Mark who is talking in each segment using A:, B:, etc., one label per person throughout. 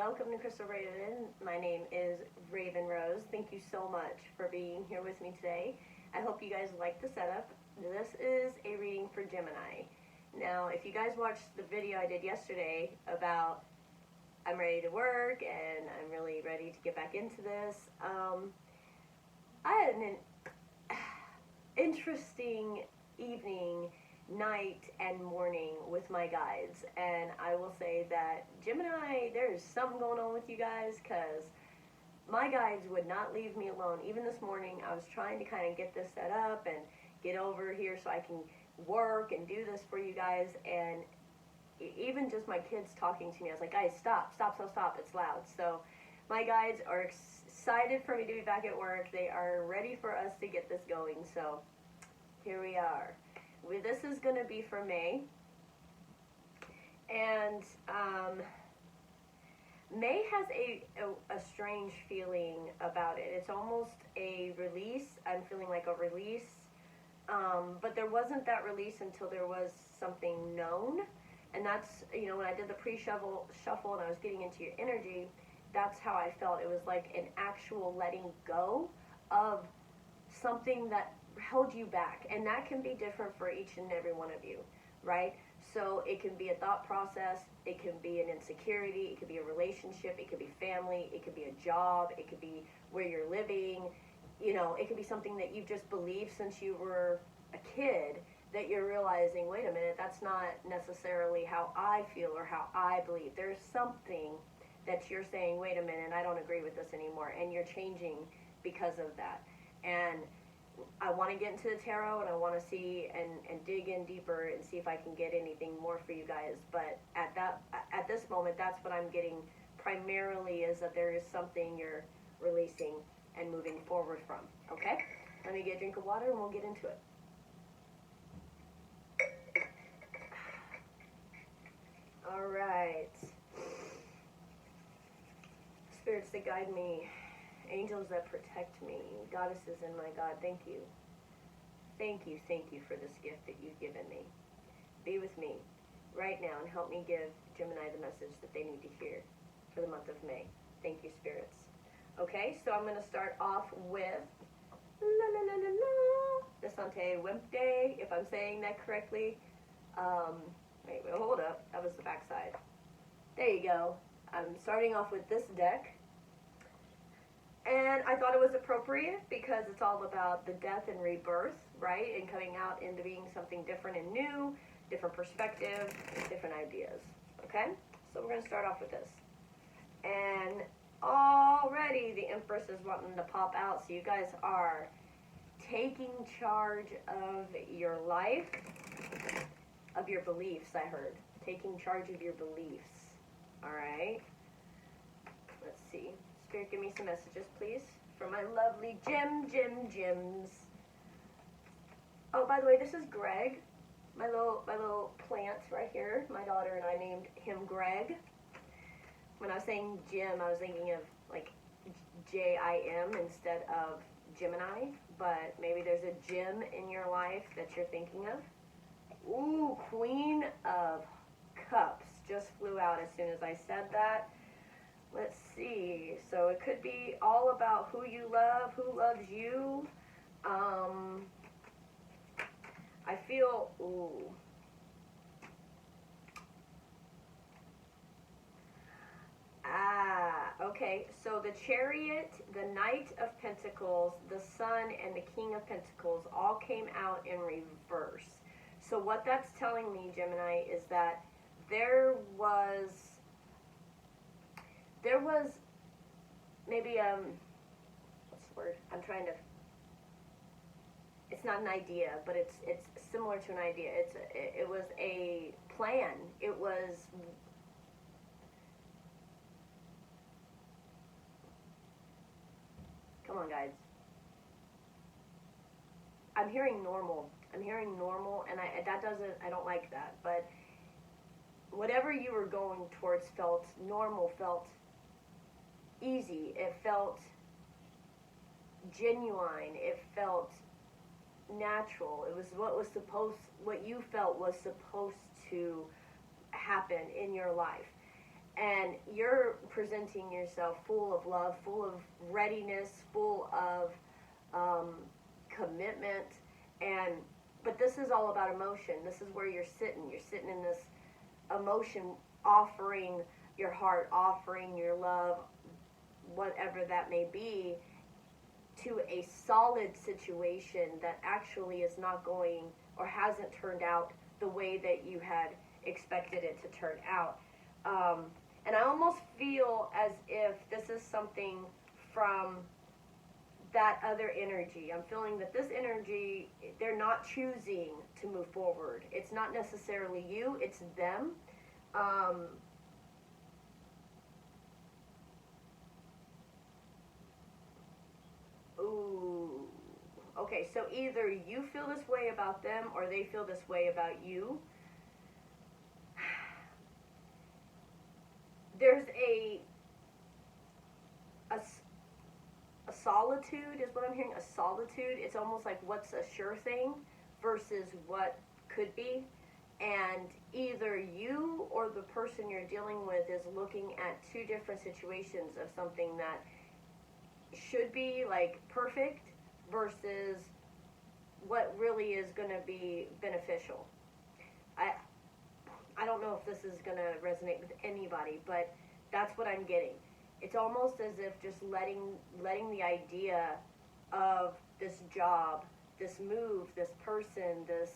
A: welcome to Crystal Raven. My name is Raven Rose. Thank you so much for being here with me today. I hope you guys like the setup. This is a reading for Gemini. Now, if you guys watched the video I did yesterday about I'm ready to work and I'm really ready to get back into this, I had an interesting evening, night, and morning with my guides, and I will say that Gemini, there's something going on with you guys, because my guides would not leave me alone. Even this morning I was trying to kind of get this set up and get over here so I can work and do this for you guys, and even just my kids talking to me, I was like, guys, stop, it's loud. So my guides are excited for me to be back at work. They are ready for us to get this going, so here we are. This is going to be for May, and May has a strange feeling about it. It's almost a release. I'm feeling like a release, but there wasn't that release until there was something known, and that's, when I did the pre-shuffle and I was getting into your energy, that's how I felt. It was like an actual letting go of something that held you back, and that can be different for each and every one of you, right? So it can be a thought process, it can be an insecurity, it could be a relationship, it could be family, it could be a job, it could be where you're living, it could be something that you've just believed since you were a kid, that you're realizing, wait a minute, that's not necessarily how I feel or how I believe. There's something that you're saying, wait a minute, I don't agree with this anymore, and you're changing because of that. And I want to get into the tarot, and I want to see and dig in deeper and see if I can get anything more for you guys. But at this moment, that's what I'm getting primarily, is that there is something you're releasing and moving forward from. Okay? Let me get a drink of water and we'll get into it. All right. Spirits that guide me, angels that protect me, goddesses and my God, thank you. Thank you for this gift that you've given me. Be with me right now and help me give Gemini the message that they need to hear for the month of May. Thank you, spirits. Okay, so I'm going to start off with La La La La La, Desante Wimp, if I'm saying that correctly. Wait, hold up. That was the back side. There you go. I'm starting off with this deck. And I thought it was appropriate because it's all about the death and rebirth, right? And coming out into being something different and new, different perspective, different ideas. Okay? So we're going to start off with this. And already the Empress is wanting to pop out. So you guys are taking charge of your life, of your beliefs, I heard. Taking charge of your beliefs. All right? Let's see. Spirit, give me some messages, please, for my lovely gems. Oh, by the way, this is Greg, my little plant right here. My daughter and I named him Greg. When I was saying Jim, I was thinking of like Jim instead of Gemini, but maybe there's a Jim in your life that you're thinking of. Ooh, Queen of Cups just flew out as soon as I said that. Let's see. So it could be all about who you love, who loves you. I feel, okay. So the Chariot, the Knight of Pentacles, the Sun, and the King of Pentacles all came out in reverse. So what that's telling me, Gemini, is that there was maybe, what's the word? I'm trying to, it's not an idea, but it's similar to an idea. It was a plan. It was, come on, guys. I'm hearing normal, and I don't like that, but whatever you were going towards felt normal, felt easy, it felt genuine, it felt natural. It was what you felt was supposed to happen in your life. and you're presenting yourself full of love, full of readiness, full of commitment, and but this is all about emotion. This is where you're sitting. You're sitting in this emotion, offering your heart, offering your love, whatever that may be, to a solid situation that actually is not going or hasn't turned out the way that you had expected it to turn out. And I almost feel as if this is something from that other energy. I'm feeling that this energy, they're not choosing to move forward. It's not necessarily you, it's them. Ooh. Okay, so either you feel this way about them or they feel this way about you. There's a solitude is what I'm hearing, a solitude. It's almost like what's a sure thing versus what could be. And either you or the person you're dealing with is looking at two different situations of something that should be like perfect versus what really is going to be beneficial. I don't know if this is going to resonate with anybody, but that's what I'm getting. It's almost as if just letting the idea of this job, this move, this person, the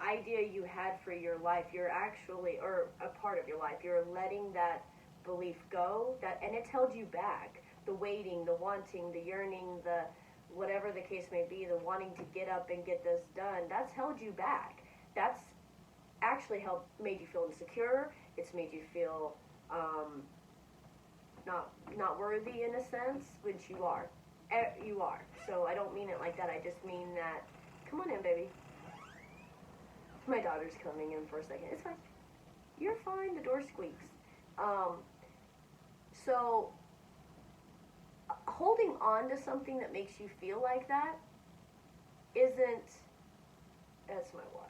A: idea you had for your life, you're actually, or a part of your life, you're letting that belief go, and it's held you back. The waiting, the wanting, the yearning, the whatever the case may be, the wanting to get up and get this done, that's held you back. That's actually made you feel insecure. It's made you feel not worthy in a sense, which you are. You are. So I don't mean it like that. I just mean that. Come on in, baby. My daughter's coming in for a second. It's fine. You're fine. The door squeaks. So holding on to something that makes you feel like that isn't. That's my watch.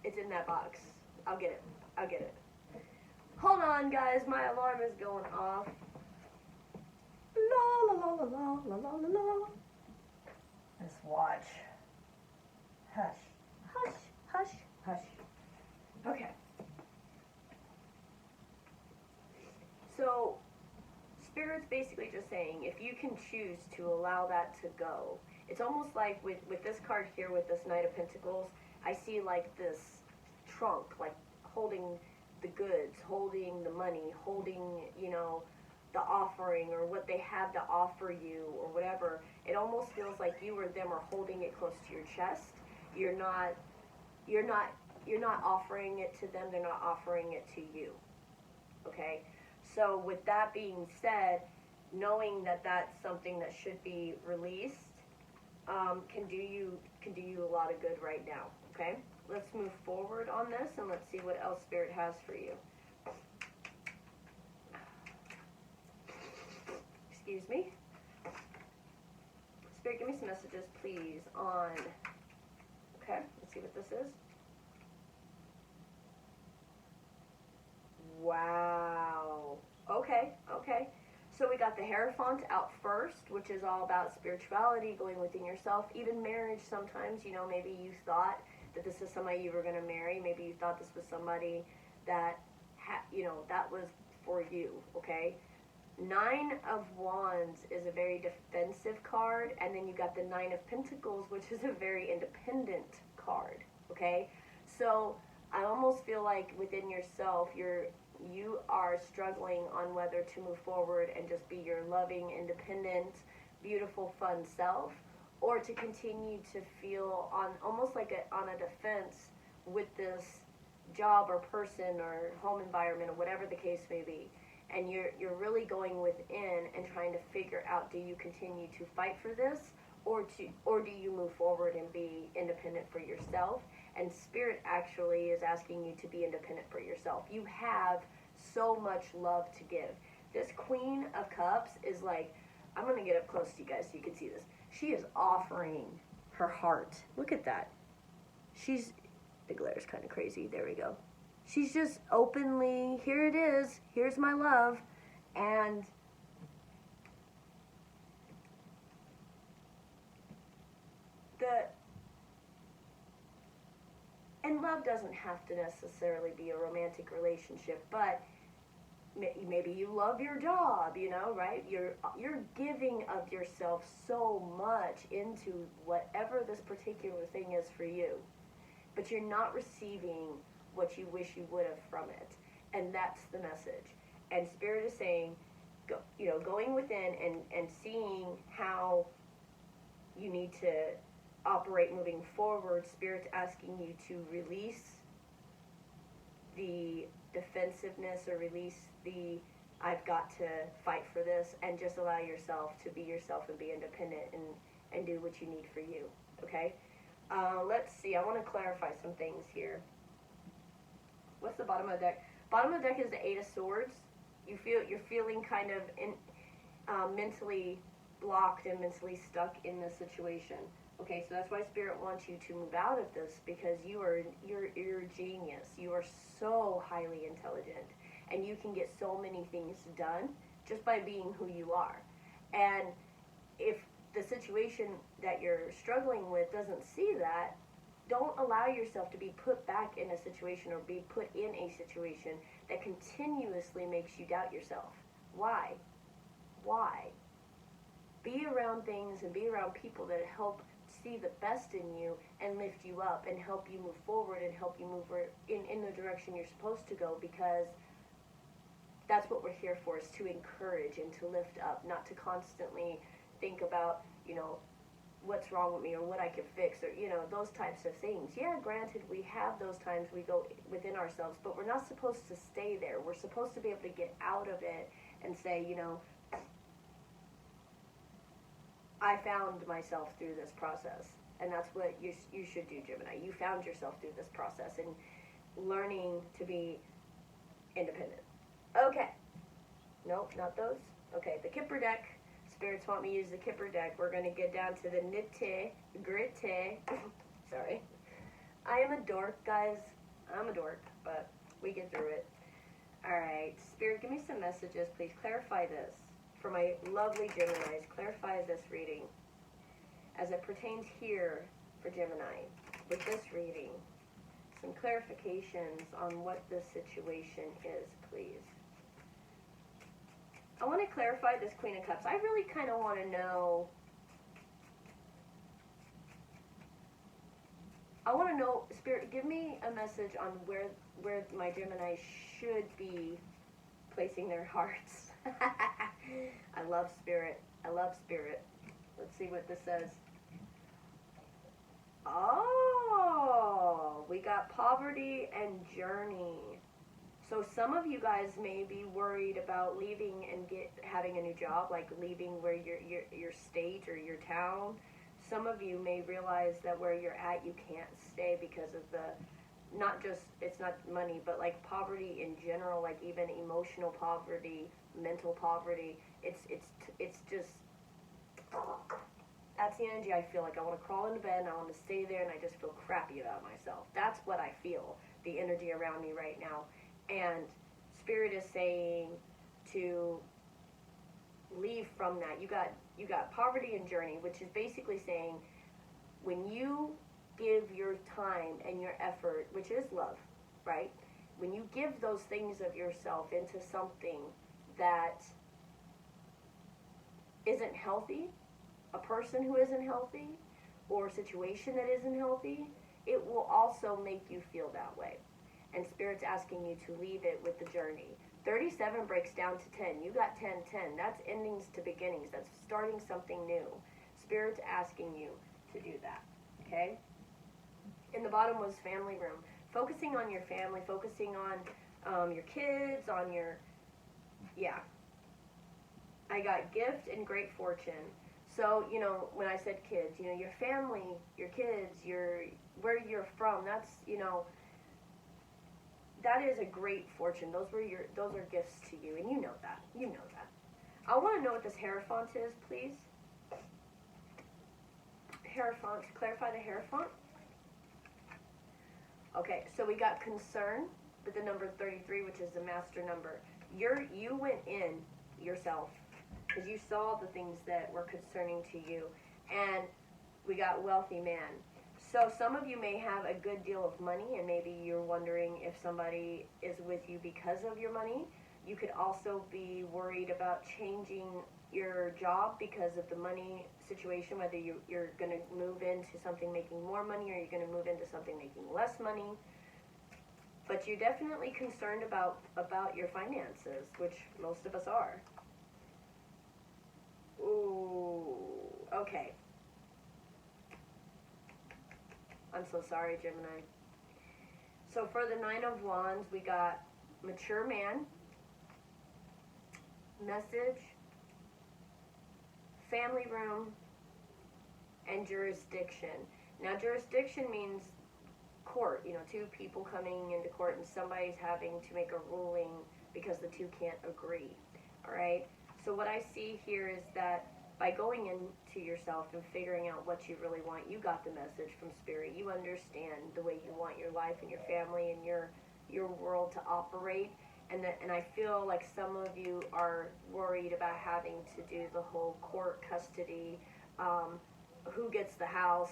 A: It's in that box. I'll get it. Hold on, guys. My alarm is going off. La la la la la la la la. This watch. Hush. Hush. Hush. Hush. Okay. So, Spirit's basically just saying, if you can choose to allow that to go, it's almost like with this card here, with this Knight of Pentacles, I see like this trunk, like holding the goods, holding the money, holding, the offering or what they have to offer you or whatever. It almost feels like you or them are holding it close to your chest. You're not offering it to them, they're not offering it to you. Okay? So with that being said, knowing that that's something that should be released can do you a lot of good right now. Okay, let's move forward on this and let's see what else Spirit has for you. Excuse me. Spirit, give me some messages, please, on. Okay, let's see what this is. Wow. Okay. So we got the Hierophant out first, which is all about spirituality, going within yourself. Even marriage sometimes, maybe you thought that this is somebody you were going to marry. Maybe you thought this was somebody that, that was for you, okay? 9 of Wands is a very defensive card, and then you got the 9 of Pentacles, which is a very independent card, okay? So I almost feel like within yourself, you are struggling on whether to move forward and just be your loving, independent, beautiful, fun self, or to continue to feel on almost like on a defense with this job or person or home environment or whatever the case may be. And you're really going within and trying to figure out, do you continue to fight for this or do you move forward and be independent for yourself? And Spirit actually is asking you to be independent for yourself. You have so much love to give. This Queen of Cups is like, I'm going to get up close to you guys so you can see this. She is offering her heart. Look at that. She's The glare's kind of crazy. There we go. She's just openly, here it is, here's my love, and love doesn't have to necessarily be a romantic relationship, but maybe you love your job, right? You're giving of yourself so much into whatever this particular thing is for you, but you're not receiving what you wish you would have from it, and that's the message. And Spirit is saying, going within and seeing how you need to operate moving forward. Spirit's asking you to release the defensiveness, or release the I've got to fight for this, and just allow yourself to be yourself and be independent and do what you need for you. Okay? Let's see. I want to clarify some things here. What's the bottom of the deck? Bottom of the deck is the Eight of Swords. You're feeling kind of mentally blocked and mentally stuck in this situation. Okay, so that's why Spirit wants you to move out of this, because you're a genius. You are so highly intelligent, and you can get so many things done just by being who you are. And if the situation that you're struggling with doesn't see that, don't allow yourself to be put back in a situation or be put in a situation that continuously makes you doubt yourself. Why? Be around things and be around people that help see the best in you and lift you up and help you move forward and help you move in the direction you're supposed to go, because that's what we're here for, is to encourage and to lift up, not to constantly think about, what's wrong with me or what I can fix, or, those types of things. Yeah, granted, we have those times we go within ourselves, but we're not supposed to stay there. We're supposed to be able to get out of it and say, I found myself through this process. And that's what you should do, Gemini. You found yourself through this process and learning to be independent. Okay. Nope, not those. Okay, the Kipper deck. Spirits want me to use the Kipper deck. We're going to get down to the nitty-gritty. Sorry. I am a dork, guys. I'm a dork, but we get through it. Alright, Spirit, give me some messages, please. Clarify this. For my lovely Geminis, clarify this reading as it pertains here for Gemini. With this reading, some clarifications on what this situation is, please. I want to clarify this Queen of Cups. I really kind of want to know, Spirit, give me a message on where my Gemini should be placing their hearts. I love Spirit. I love Spirit. Let's see what this says. Oh, we got poverty and journey. So some of you guys may be worried about leaving and having a new job, like leaving where your state or your town. Some of you may realize that where you're at, you can't stay because of it's not money, but like poverty in general, like even emotional poverty, mental poverty. It's just, that's the energy I feel like. I want to crawl into bed and I want to stay there and I just feel crappy about myself. That's what I feel, the energy around me right now. And Spirit is saying to leave from that. You got poverty and journey, which is basically saying when you give your time and your effort, which is love, right? When you give those things of yourself into something that isn't healthy, a person who isn't healthy, or a situation that isn't healthy, it will also make you feel that way. And Spirit's asking you to leave it with the journey. 37 breaks down to 10. You got 10, 10. That's endings to beginnings. That's starting something new. Spirit's asking you to do that, okay? In the bottom was family room. Focusing on your family, focusing on your kids, on your, yeah. I got gift and great fortune. So, when I said kids, your family, your kids, where you're from, that's, that is a great fortune. Those are gifts to you, and you know that. I want to know what this Hierophant is, please. Hierophant, clarify the Hierophant. Okay, so we got concern with the number 33, which is the master number. You went in yourself because you saw the things that were concerning to you. And we got wealthy man. So some of you may have a good deal of money, and maybe you're wondering if somebody is with you because of your money. You could also be worried about changing your job because of the money situation, whether you're going to move into something making more money or you're going to move into something making less money. But you're definitely concerned about your finances, which most of us are. Ooh, okay. I'm so sorry, Gemini. So for the Nine of Wands, we got mature man, message, family room, and jurisdiction. Now, jurisdiction means court, two people coming into court and somebody's having to make a ruling because the two can't agree, all right? So what I see here is that by going into yourself and figuring out what you really want, you got the message from Spirit. You understand the way you want your life and your family and your world to operate. And I feel like some of you are worried about having to do the whole court custody, who gets the house,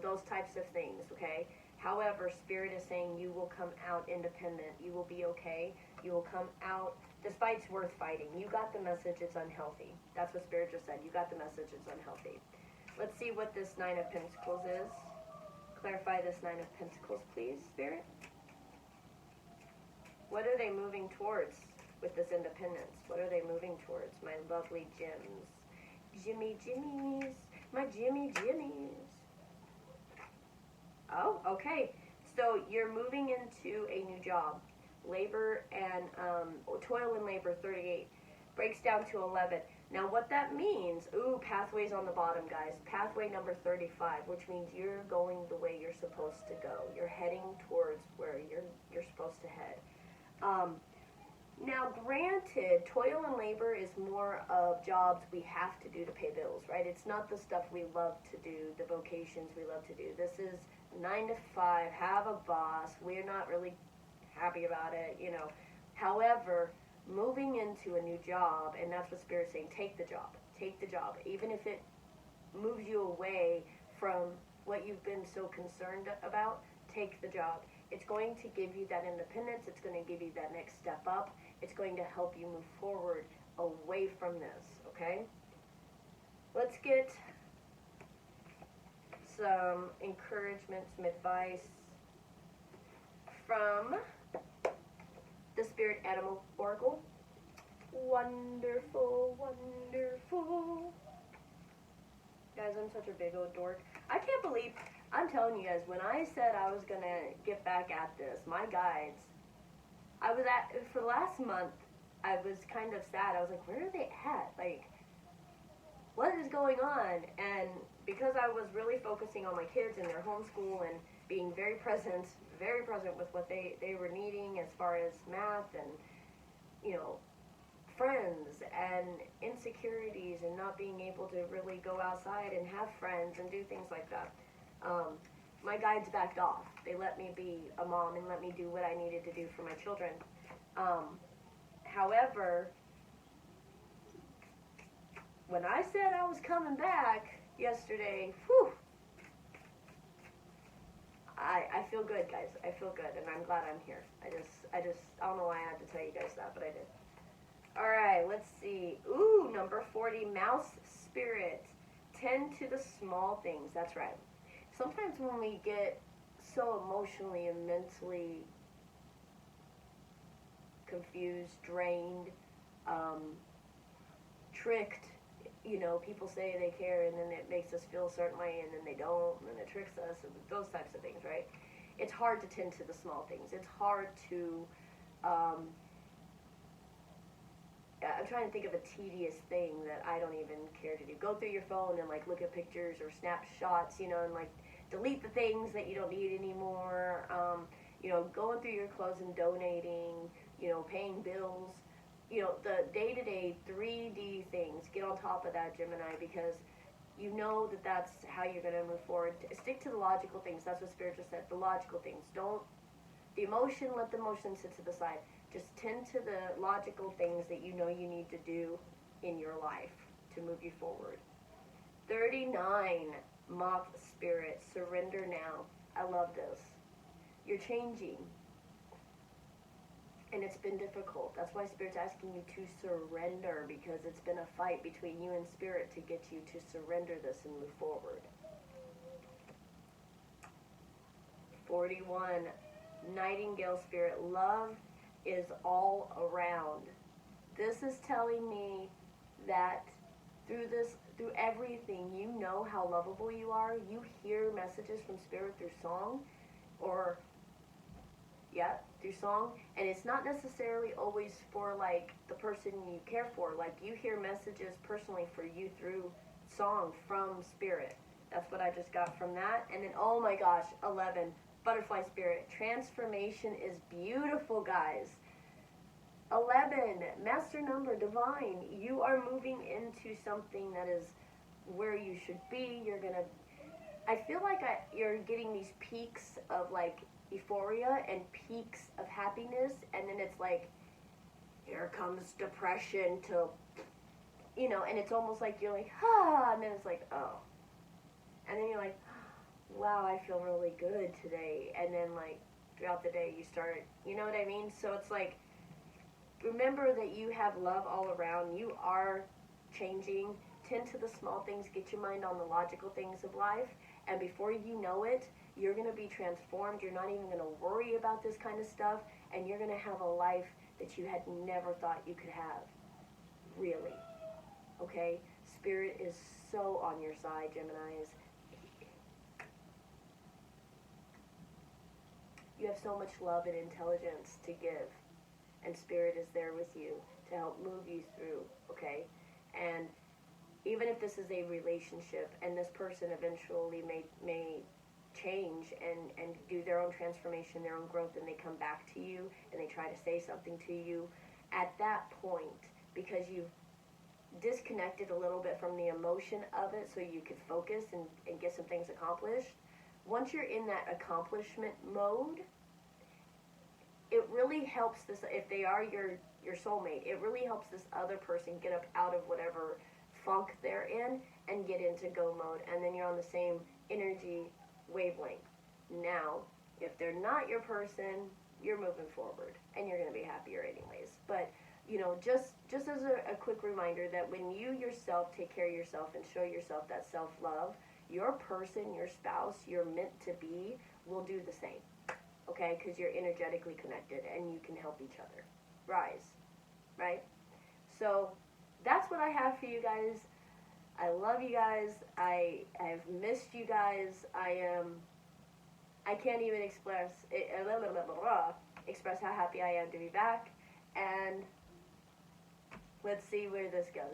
A: those types of things, okay? However, Spirit is saying you will come out independent. You will be okay. You will come out, despite it's worth fighting. You got the message, it's unhealthy. That's what Spirit just said. You got the message, it's unhealthy. Let's see what this Nine of Pentacles is. Clarify this Nine of Pentacles, please, Spirit. What are they moving towards with this independence? What are they moving towards, my lovely gems? Jimmies, my Jimmies. Oh, okay. So you're moving into a new job. Labor and toil and labor, 38. Breaks down to 11. Now what that means, pathway's on the bottom, guys. Pathway number 35, which means you're going the way you're supposed to go. You're heading towards where you're supposed to head. Now, granted, toil and labor is more of jobs we have to do to pay bills, right? It's not the stuff we love to do, the vocations we love to do. This is 9 to 5, have a boss. We're not really happy about it, However, moving into a new job, and that's what Spirit's saying, take the job. Take the job. Even if it moves you away from what you've been so concerned about, take the job. It's going to give you that independence. It's going to give you that next step up. It's going to help you move forward away from this, okay? Let's get some encouragement, some advice from the Spirit Animal Oracle. Wonderful, wonderful. Guys, I'm such a big old dork. I can't believe, I'm telling you guys, when I said I was going to get back at this, my guides, for the last month, I was kind of sad. I was like, where are they at? Like, what is going on? And because I was really focusing on my kids and their homeschool and being very present with what they were needing as far as math and, friends and insecurities and not being able to really go outside and have friends and do things like that. My guides backed off. They let me be a mom and let me do what I needed to do for my children. However, when I said I was coming back yesterday, I feel good, guys. I feel good, and I'm glad I'm here. I don't know why I had to tell you guys that, but I did. All right, let's see. Number 40, Mouse Spirit. Tend to the small things. That's right. Sometimes when we get so emotionally and mentally confused, drained, tricked, people say they care and then it makes us feel a certain way and then they don't and then it tricks us and those types of things, right? It's hard to tend to the small things. It's hard to, I'm trying to think of a tedious thing that I don't even care to do. Go through your phone and look at pictures or snapshots, and delete the things that you don't need anymore. Going through your clothes and donating, paying bills. The day-to-day 3D things. Get on top of that, Gemini, because you know that that's how you're going to move forward. Stick to the logical things. That's what Spirit just said. The logical things. Don't, the emotion, let the emotion sit to the side. Just tend to the logical things that you know you need to do in your life to move you forward. 39, moth spirit, surrender now. I love this. You're changing. And it's been difficult. That's why Spirit's asking you to surrender, because it's been a fight between you and Spirit to get you to surrender this and move forward. 41, Nightingale spirit, love is all around. This is telling me that through everything, you know how lovable you are. You hear messages from Spirit through song, or through song, and it's not necessarily always for like the person you care for. Like, you hear messages personally for you through song from Spirit. That's what I just got from that. And then, oh my gosh, 11, butterfly spirit, transformation is beautiful, guys. 11, master number, divine. You are moving into something that is where you should be. You're gonna, I feel like you're getting these peaks of like euphoria and peaks of happiness, and then it's like, here comes depression to, you know, and it's almost like you're like, and then it's like, oh. And then you're like, wow, I feel really good today. And then like throughout the day you start, you know what I mean? So it's like, remember that you have love all around. You are changing. Tend to the small things. Get your mind on the logical things of life. And before you know it, you're going to be transformed. You're not even going to worry about this kind of stuff. And you're going to have a life that you had never thought you could have. Really. Okay? Spirit is so on your side, Geminis. You have so much love and intelligence to give. And Spirit is there with you to help move you through, okay? And even if this is a relationship and this person eventually may change and do their own transformation, their own growth, and they come back to you and they try to say something to you, at that point, because you've disconnected a little bit from the emotion of it so you could focus and get some things accomplished, once you're in that accomplishment mode, it really helps this, if they are your soulmate, it really helps this other person get up out of whatever funk they're in and get into go mode, and then you're on the same energy wavelength. Now, if they're not your person, you're moving forward and you're going to be happier anyways. But you know, just as a quick reminder that when you yourself take care of yourself and show yourself that self-love, your person, your spouse, you're meant to be, will do the same. Okay, because you're energetically connected and you can help each other rise, right? So that's what I have for you guys. I love you guys. I've missed you guys. I can't even express how happy I am to be back. And let's see where this goes.